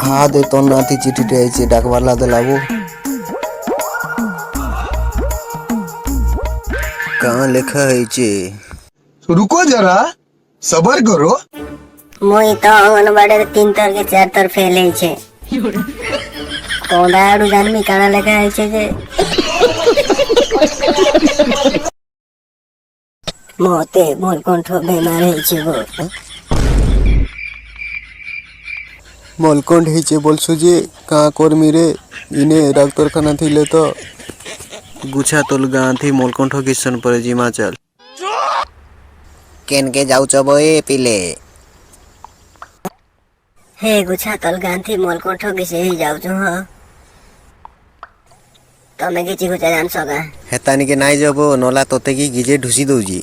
हाँ दे तो नाती चिठीटे आइछे डाकवाला देलाबो कहाँ लेखा है रुको जरा सबर करो मुई तो अंगनवाड़ी 3 तर के 4 तर फेल है कोडाड़ू जानमी काना लेखा है जे मोते मोलकंठ बेमार है गो मलकंड है बोलছো যে কাঁ কর্মী রে ইনে ডাক্তারখানা থিলে তো গুছা তোল গাঁ থি মলকণ্ঠ কিষণ পরে জিমাচল কেনকে যাউছ বয়ে পিলে हे गुछा तल गांधी मोलकंठ किसे ही जाऊ छु ह तमे किछि गुछा जान सका হেতানিকে নাই যাব নলা তোতে কি গিজে ঢুসি দউজি